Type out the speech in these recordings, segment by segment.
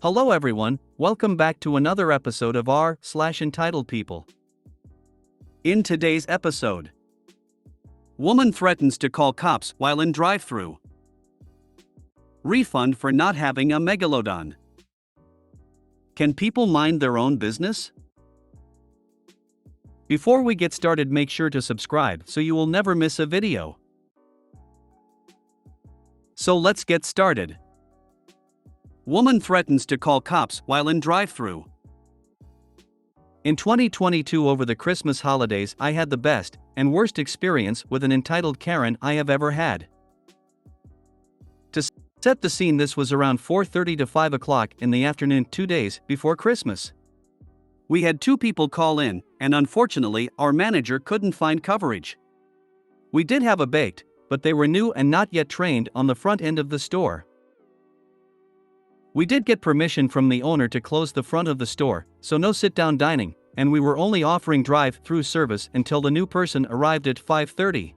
Hello everyone, welcome back to another episode of r/Entitled People. In today's episode, woman threatens to call cops while in Drive Thru. Refund for not having a megalodon. Can people mind their own business? Before we get started, make sure to subscribe so you will never miss a video. So let's get started. Woman threatens to call cops while in Drive Thru. In 2022, over the Christmas holidays, I had the best and worst experience with an entitled Karen I have ever had. To set the scene, this was around 4:30 to 5 o'clock in the afternoon, 2 days before Christmas. We had 2 people call in, and unfortunately, our manager couldn't find coverage. We did have a baked, but they were new and not yet trained on the front end of the store. We did get permission from the owner to close the front of the store, so no sit-down dining, and we were only offering drive-through service until the new person arrived at 5:30.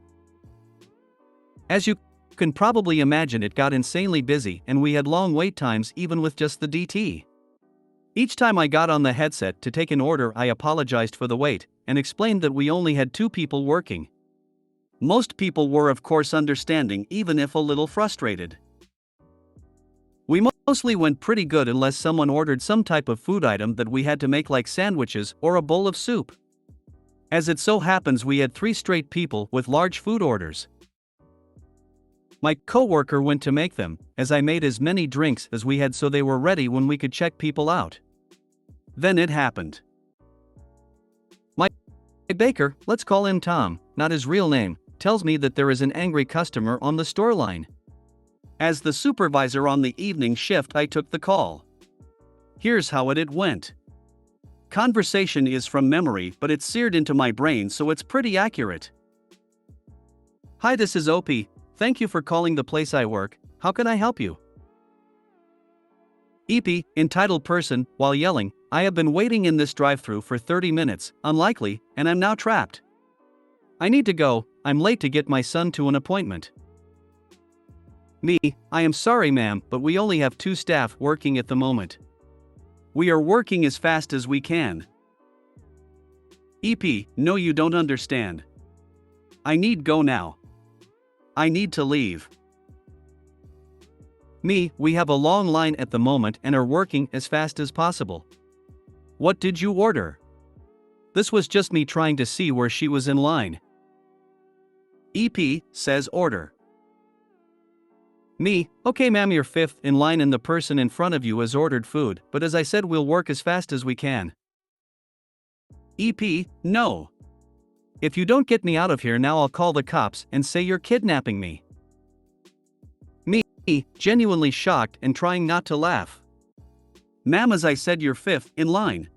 As you can probably imagine, it got insanely busy and we had long wait times even with just the DT. Each time I got on the headset to take an order, I apologized for the wait and explained that we only had 2 people working. Most people were of course understanding, even if a little frustrated. We mostly went pretty good unless someone ordered some type of food item that we had to make, like sandwiches or a bowl of soup. As it so happens, we had 3 straight people with large food orders. My coworker went to make them, as I made as many drinks as we had so they were ready when we could check people out. Then it happened. My baker, let's call him Tom, not his real name, tells me that there is an angry customer on the store line. As the supervisor on the evening shift, I took the call. Here's how it went. Conversation is from memory, but it's seared into my brain, so it's pretty accurate. Hi, this is OP. Thank you for calling the place I work. How can I help you? EP, entitled person, while yelling, I have been waiting in this drive-thru for 30 minutes, unlikely, and I'm now trapped. I need to go, I'm late to get my son to an appointment. Me, I am sorry ma'am, but we only have 2 staff working at the moment. We are working as fast as we can. EP, no, you don't understand. I need go now. I need to leave. Me, we have a long line at the moment and are working as fast as possible. What did you order? This was just me trying to see where she was in line. EP says order. Me, okay ma'am, you're 5th in line and the person in front of you has ordered food, but as I said, we'll work as fast as we can. EP, no. If you don't get me out of here now, I'll call the cops and say you're kidnapping me. Me, genuinely shocked and trying not to laugh. Ma'am, as I said, you're 5th in line.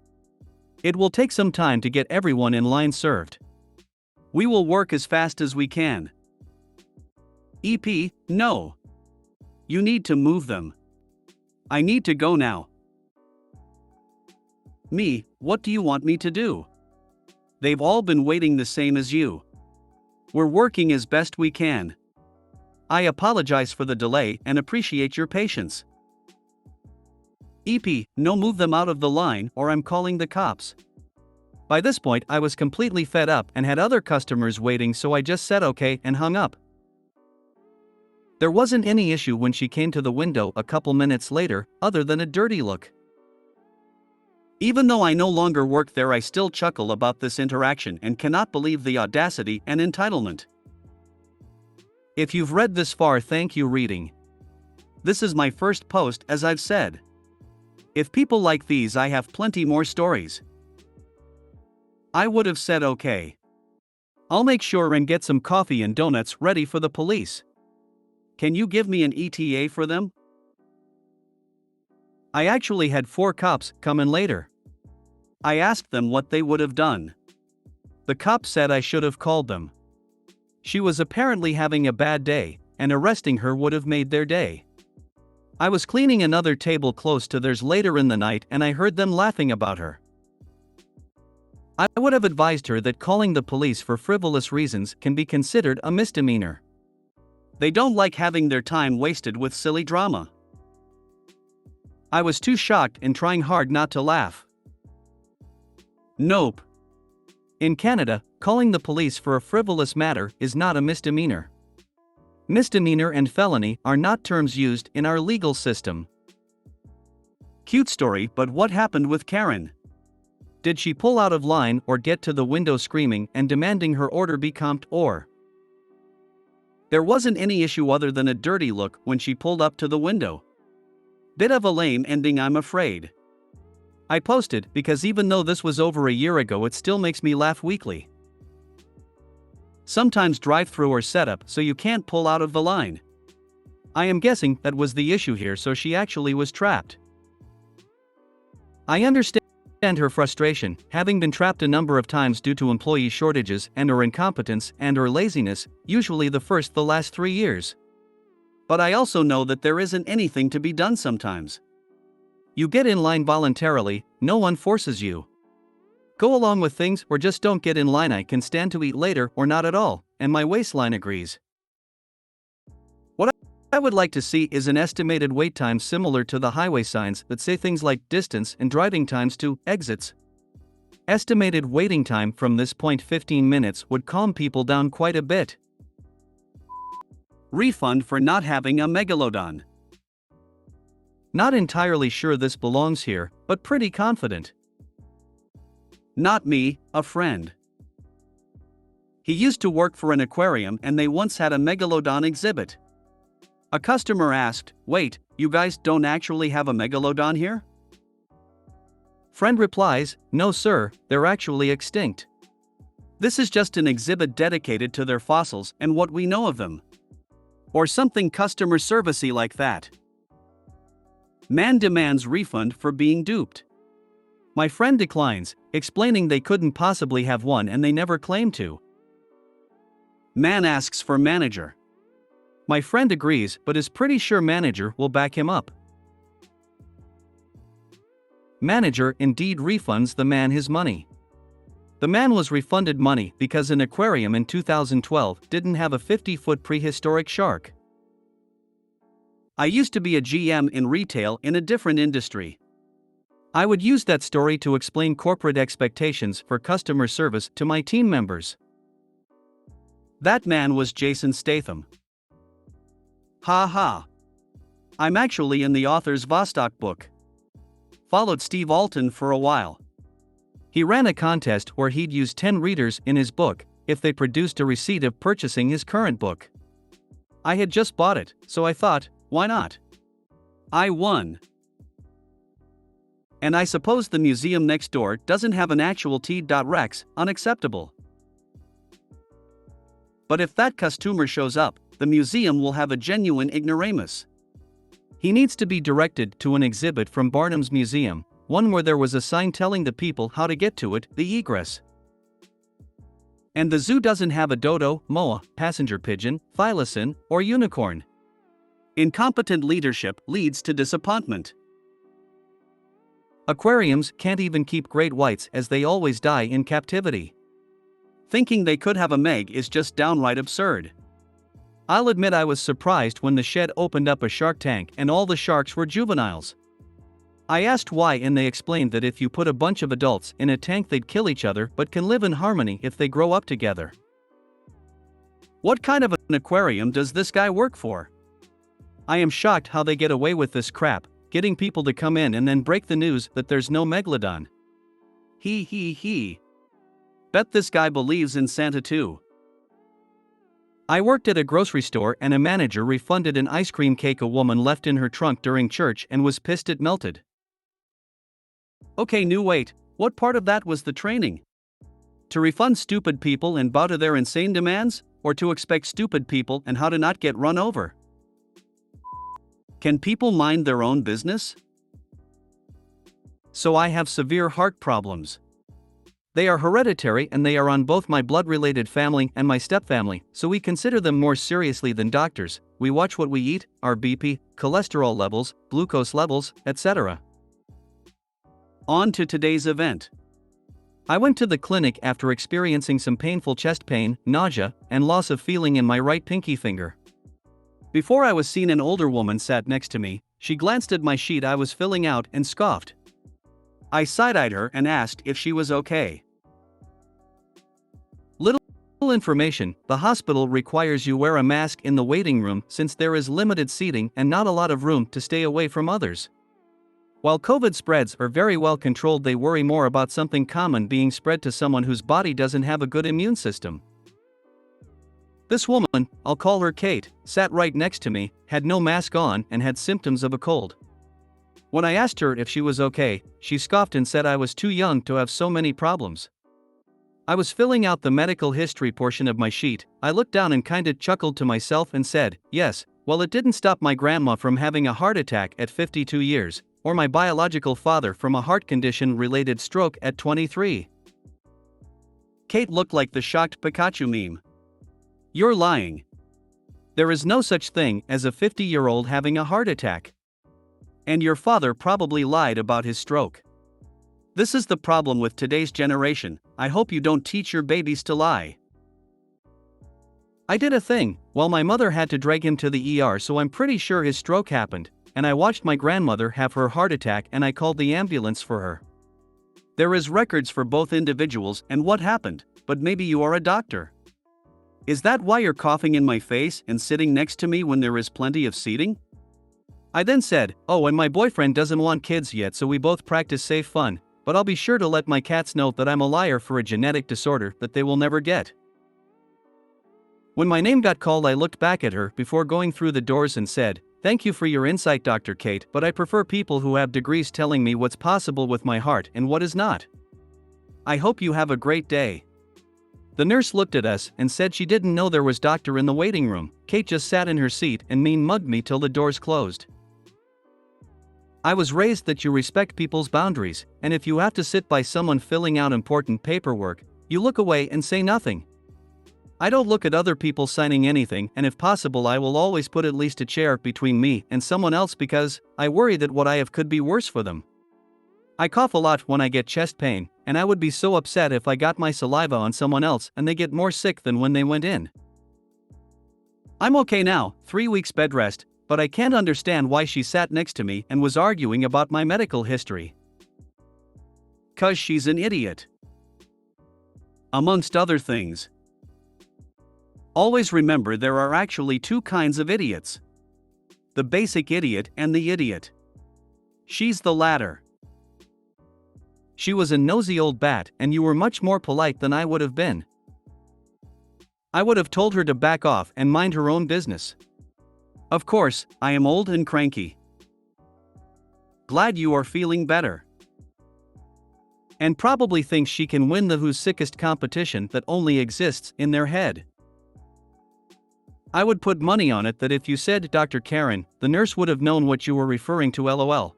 It will take some time to get everyone in line served. We will work as fast as we can. EP, no. You need to move them. I need to go now. Me, what do you want me to do? They've all been waiting the same as you. We're working as best we can. I apologize for the delay and appreciate your patience. EP, no, move them out of the line or I'm calling the cops. By this point, I was completely fed up and had other customers waiting, so I just said okay and hung up. There wasn't any issue when she came to the window a couple minutes later, other than a dirty look. Even though I no longer work there, I still chuckle about this interaction and cannot believe the audacity and entitlement. If you've read this far, thank you reading. This is my first post, as I've said. If people like these, I have plenty more stories. I would have said okay. I'll make sure and get some coffee and donuts ready for the police. Can you give me an ETA for them? I actually had 4 cops come in later. I asked them what they would have done. The cop said I should have called them. She was apparently having a bad day, and arresting her would have made their day. I was cleaning another table close to theirs later in the night and I heard them laughing about her. I would have advised her that calling the police for frivolous reasons can be considered a misdemeanor. They don't like having their time wasted with silly drama. I was too shocked and trying hard not to laugh. Nope. In Canada, calling the police for a frivolous matter is not a misdemeanor. Misdemeanor and felony are not terms used in our legal system. Cute story, but what happened with Karen? Did she pull out of line or get to the window screaming and demanding her order be comped, or? There wasn't any issue other than a dirty look when she pulled up to the window. Bit of a lame ending, I'm afraid. I posted because even though this was over a year ago, it still makes me laugh weekly. Sometimes drive-thru are set up so you can't pull out of the line. I am guessing that was the issue here, so she actually was trapped. I understand her frustration, having been trapped a number of times due to employee shortages and/or incompetence and/or laziness, usually the last 3 years. But I also know that there isn't anything to be done sometimes. You get in line voluntarily, no one forces you. Go along with things or just don't get in line. I can stand to eat later or not at all, and my waistline agrees. What I would like to see is an estimated wait time similar to the highway signs that say things like distance and driving times to exits. Estimated waiting time from this point 15 minutes would calm people down quite a bit. Refund for not having a megalodon. Not entirely sure this belongs here, but pretty confident. Not me, a friend. He used to work for an aquarium and they once had a megalodon exhibit. A customer asked, "Wait, you guys don't actually have a megalodon here?" Friend replies, "No sir, they're actually extinct. This is just an exhibit dedicated to their fossils and what we know of them." Or something customer servicey like that. Man demands refund for being duped. My friend declines, explaining they couldn't possibly have one and they never claimed to. Man asks for manager. My friend agrees but is pretty sure manager will back him up. Manager indeed refunds the man his money. The man was refunded money because an aquarium in 2012 didn't have a 50-foot prehistoric shark. I used to be a GM in retail in a different industry. I would use that story to explain corporate expectations for customer service to my team members. That man was Jason Statham. Ha ha. I'm actually in the author's Vostok book. Followed Steve Alton for a while. He ran a contest where he'd use 10 readers in his book if they produced a receipt of purchasing his current book. I had just bought it, so I thought, why not? I won. And I suppose the museum next door doesn't have an actual T.Rex, unacceptable. But if that customer shows up, the museum will have a genuine ignoramus. He needs to be directed to an exhibit from Barnum's Museum, one where there was a sign telling the people how to get to it, the egress. And the zoo doesn't have a dodo, moa, passenger pigeon, thylacine, or unicorn. Incompetent leadership leads to disappointment. Aquariums can't even keep great whites as they always die in captivity. Thinking they could have a Meg is just downright absurd. I'll admit I was surprised when the shed opened up a shark tank and all the sharks were juveniles. I asked why and they explained that if you put a bunch of adults in a tank they'd kill each other but can live in harmony if they grow up together. What kind of an aquarium does this guy work for? I am shocked how they get away with this crap, getting people to come in and then break the news that there's no megalodon. He. Bet this guy believes in Santa too. I worked at a grocery store and a manager refunded an ice cream cake a woman left in her trunk during church and was pissed it melted. Okay, wait, what part of that was the training? To refund stupid people and bow to their insane demands, or to expect stupid people and how to not get run over? Can people mind their own business? So I have severe heart problems. They are hereditary and they are on both my blood-related family and my stepfamily, so we consider them more seriously than doctors. We watch what we eat, our BP, cholesterol levels, glucose levels, etc. On to today's event. I went to the clinic after experiencing some painful chest pain, nausea, and loss of feeling in my right pinky finger. Before I was seen, an older woman sat next to me, She glanced at my sheet I was filling out and scoffed. I side-eyed her and asked if she was okay. Little information: the hospital requires you wear a mask in the waiting room since there is limited seating and not a lot of room to stay away from others. While COVID spreads are very well controlled, they worry more about something common being spread to someone whose body doesn't have a good immune system. This woman, I'll call her Kate, sat right next to me, had no mask on, and had symptoms of a cold. When I asked her if she was okay, she scoffed and said I was too young to have so many problems. I was filling out the medical history portion of my sheet. I looked down and kinda chuckled to myself and said, yes, well, it didn't stop my grandma from having a heart attack at 52 years, or my biological father from a heart condition-related stroke at 23. Kate looked like the shocked Pikachu meme. You're lying. There is no such thing as a 50-year-old having a heart attack. And your father probably lied about his stroke. This is the problem with today's generation. I hope you don't teach your babies to lie. I did a thing. Well, my mother had to drag him to the ER, so I'm pretty sure his stroke happened, and I watched my grandmother have her heart attack and I called the ambulance for her. There is records for both individuals and what happened, but maybe you are a doctor. Is that why you're coughing in my face and sitting next to me when there is plenty of seating? I then said, oh, and my boyfriend doesn't want kids yet, so we both practice safe fun, but I'll be sure to let my cats know that I'm a liar for a genetic disorder that they will never get. When my name got called, I looked back at her before going through the doors and said, thank you for your insight, Dr. Kate, but I prefer people who have degrees telling me what's possible with my heart and what is not. I hope you have a great day. The nurse looked at us and said she didn't know there was doctor in the waiting room. Kate just sat in her seat and mean mugged me till the doors closed. I was raised that you respect people's boundaries, and if you have to sit by someone filling out important paperwork, you look away and say nothing. I don't look at other people signing anything, and if possible I will always put at least a chair between me and someone else because I worry that what I have could be worse for them. I cough a lot when I get chest pain, and I would be so upset if I got my saliva on someone else and they get more sick than when they went in. I'm okay now, 3 weeks bed rest, but I can't understand why she sat next to me and was arguing about my medical history. 'Cause she's an idiot. Amongst other things. Always remember there are actually two kinds of idiots. The basic idiot and the idiot. She's the latter. She was a nosy old bat, and you were much more polite than I would have been. I would have told her to back off and mind her own business. Of course, I am old and cranky. Glad you are feeling better. And probably thinks she can win the Who's Sickest competition that only exists in their head. I would put money on it that if you said Dr. Karen, the nurse would have known what you were referring to, lol.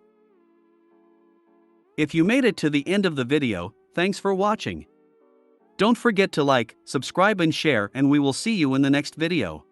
If you made it to the end of the video, thanks for watching. Don't forget to like, subscribe and share, and we will see you in the next video.